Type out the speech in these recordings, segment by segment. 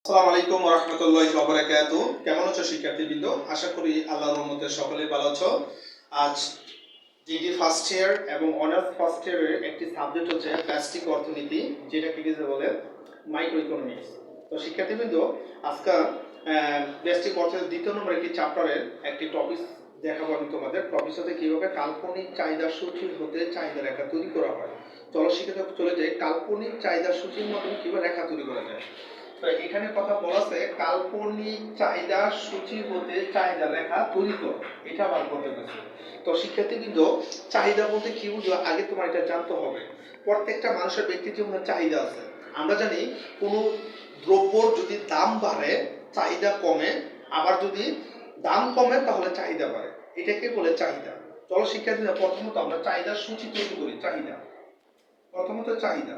আসসালামু আলাইকুম ওয়া রাহমাতুল্লাহি ওয়া বারাকাতুহু। কেমন আছো শিক্ষার্থীবৃন্দ? আশা করি আল্লাহর রহমতে সকলেই ভালো আছো। আজ ডিগ্রি ফার্স্ট ইয়ার এবং অনার্স ফার্স্ট ইয়ারের একটি সাবজেক্ট হচ্ছে ব্যষ্টিক অর্থনীতি, যেটাকে ইংরেজিতে বলে মাইক্রো ইকোনমিক্স। তো শিক্ষার্থীবৃন্দ, আজকে ব্যষ্টিক অর্থনীতির দ্বিতীয় নম্বর একটি চ্যাপ্টারের একটি টপিক দেখাবো আমি তোমাদের। টপিক হচ্ছে কিভাবে কাল্পনিক চাহিদা সূচির হতে চাহিদা রেখা তৈরি করা হয়। চলো শিক্ষার্থী চলে যাই কাল্পনিক চাহিদা সূচির মাধ্যমে কিভাবে রেখা তৈরি করা যায়। তো এখানে কথা বলা আছে কাল্পনিক চাহিদা সূচি হতে চাহিদা রেখা তৈরি করো, এটা বার করতে গেছে। তো শিক্ষার্থীবৃন্দ, চাহিদা বলতে কি বুঝো আগে তোমার এটা জানতে হবে। প্রত্যেকটা মানুষের ব্যক্তি জীবনে চাহিদা আছে। আমরা জানি কোনো দ্রব্যর যদি দাম বাড়ে চাহিদা কমে, আবার যদি দাম কমে তাহলে চাহিদা বাড়ে, এটাকে বলে চাহিদা। চলো শিক্ষার্থীরা প্রথমত আমরা চাহিদার সূচি তৈরি করি। চাহিদা, প্রথমত চাহিদা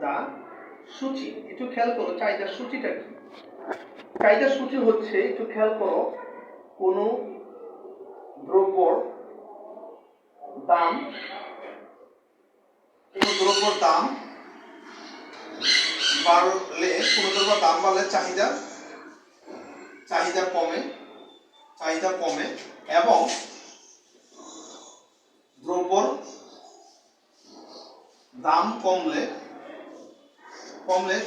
দা সূচি। একটু খেয়াল করো চাহিদার সূচিটা কি। চাহিদার সূচি হচ্ছে, একটু খেয়াল করো, কোন দ্রব্যর দাম বাড়লে, কোন দ্রব্যের দাম বাড়লে চাহিদা কমে এবং দ্রব্যর দাম কমলে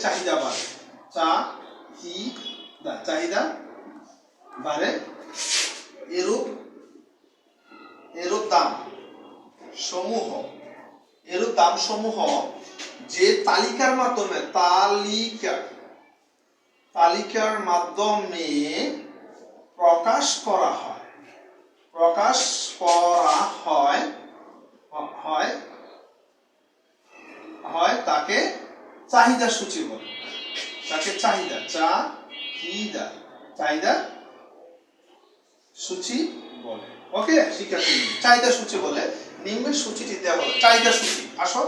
চাহিদা বাড়ে। চাহিদা বাড়ে। এরূপ দাম সমূহ যে তালিকার মাধ্যমে প্রকাশ করা হয় তাকে চাহিদা সূচি বলে। তাকে চাহিদা সূচি বলে। ওকে শিক্ষার্থী, চাহিদা সূচি বলে। নিম্নের সূচিটি দেওয়া হলো চাহিদা সূচি। আসো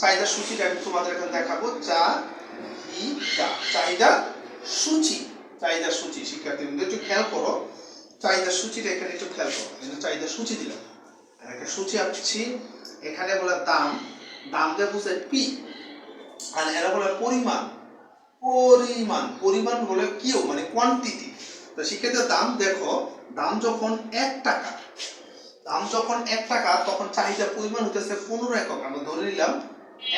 চাহিদা সূচিটা আমি তোমাদের এখানে দেখাবো। চাহিদা সূচি শিক্ষার্থীবৃন্দ একটু খেয়াল করো। চাহিদা সূচিটা এখানে একটু খেয়াল করো। চাহিদা সূচি দিলাম, একটা সূচি আঁকছি। এখানে বলে দামটা বুঝে পি, আর এরা বলে পরিমাণ বলে কিউ, মানে কোয়ান্টিটি। তো শিক্ষার্থীর দাম দেখো, দাম যখন 1 টাকা তখন চাহিদা পরিমাণ হতেছে 15 একক। আমরা ধরে নিলাম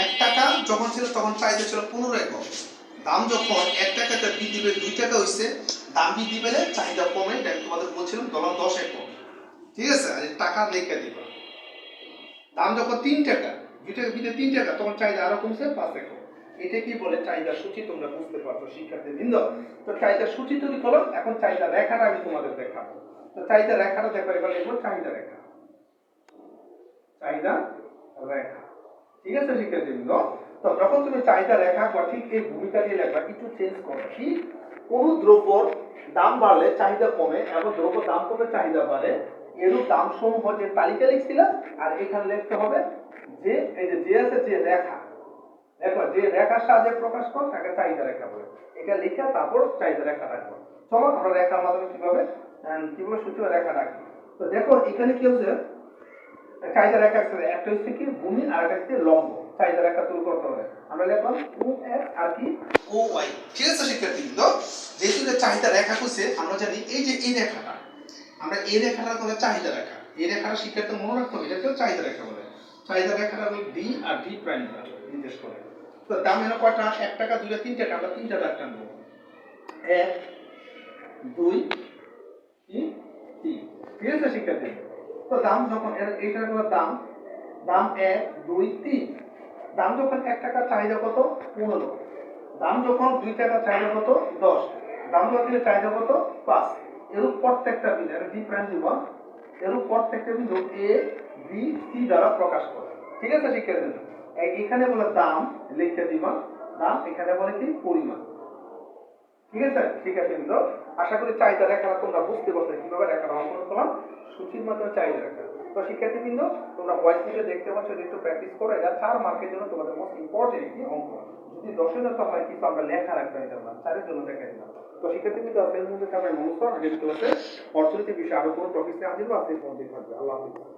1 টাকা যখন ছিল তখন চাহিদা ছিল 15 একক। দাম যখন 1 টাকাতে বৃদ্ধি পেয়ে 2 টাকা হয়েছে, দাম বৃদ্ধি পেলে চাহিদা কমে। এটা তোমাদের বলছিলাম 10 একক। ঠিক আছে, আর টাকা লেখা দিবা। দাম যখন 3 টাকা, 2 টাকা বৃদ্ধি 3 টাকা, তখন চাহিদা আরো কমছে 5 একক। এটা কি বলে চাহিদা সূচি, তোমরা বুঝতে পারছো শিক্ষার্থীবৃন্দ। তো চাহিদা সূচি তৈরি করো। এখন চাহিদা রেখাটা আমি তোমাদের দেখাবো। তো চাহিদা রেখাটা দেখো, এবার লিখবো চাহিদা রেখা। ঠিক আছে শিক্ষার্থীবৃন্দ। তো যখন তুমি চাহিদা রেখা বা ঠিক এই ভূমিকা দিয়ে লেখা, একটু চেঞ্জ করো। কি, কোন দ্রব্যর দাম বাড়লে চাহিদা কমে এবং দ্রব্য দাম কমে চাহিদা বাড়ে, এরূপ দাম সমূহ যে তালিকা লিখছিলাম, আর এখানে লিখতে হবে যে এই যে আছে যে রেখা, দেখো যে রেখার সাহায্যে প্রকাশ কর তাকে চাহিদা রেখা বলে। এটা লিখে তারপর চাহিদা রেখা রাখবো। চলো আমরা রেখার মাধ্যমে কিভাবে সূচি রেখা রাখি। তো দেখো এখানে কি হচ্ছে, চাহিদা রেখা একটা হচ্ছে কি ভূমি, আর একটা হচ্ছে লম্ব। চাহিদা রেখা তৈরি করতে হবে। আমরা লিখলাম ও এক্স আর কি ও ওয়াই। ঠিক আছে শিক্ষার্থীবৃন্দ, যেহেতু চাহিদা রেখা হচ্ছে, আমরা জানি এই যে এই রেখাটা, আমরা এই রেখাটা হলো চাহিদা রেখা। এই রেখাটা শিক্ষার্থী মনে রাখতে হবে, এটাকেও চাহিদা রেখা বলে। চাহিদা রেখাটা হলো ডি আর ডি প্রাইম নির্দেশ করে। তো দাম এনে কয়টা, 1 টাকা 2 টাকা 3 টাকা, আমরা 3টা দাগ টানবো। 1 2 3। ঠিক আছে শিক্ষার্থী। তো দাম যখন এইটার হলো দাম 1 2 3। দাম যখন 1 টাকা চাহিদা কত 15। দাম যখন 2 টাকা চাহিদা কত 10। দাম যখন চাহিদা কত 5। এরূপ প্রত্যেকটা বিন্দু, এটা ডি প্রাইম দিব, এরূপ প্রত্যেকটা বিন্দু এ বি সি দ্বারা প্রকাশ করে। ঠিক আছে শিক্ষার্থী, এখানে বলে দাম লিখে দিবা, দাম এখানে বলে কি পরিমাণ। ঠিক আছে শিক্ষার্থীবৃন্দ, আশা করি চাহিদা রেখাটা তোমরা বুঝতে পারছো কিভাবে রেখাটা অঙ্কন করলাম সূচির মাধ্যমে চাহিদা রেখা। তো শিক্ষার্থীবৃন্দ, তোমরা ভয়েস ভিডিও দেখতে পাচ্ছ, একটু প্র্যাকটিস করো। এটা 4 মার্কের জন্য তোমাদের মোস্ট ইম্পর্টেন্ট একটি অঙ্ক। যদি 10 এর তো হয় কিন্তু আমরা লেখা রাখতে হয় না, 4 এর জন্য দেখা দিলাম। তো শিক্ষার্থীবৃন্দ, ফেসবুকে সবাই নমস্কার। আজকে অর্থনীতি বিষয়ে আরো কোনো টপিক নিয়ে হাজির হবো। আজকে পর্যন্ত থাকবে। আল্লাহ হাফেজ।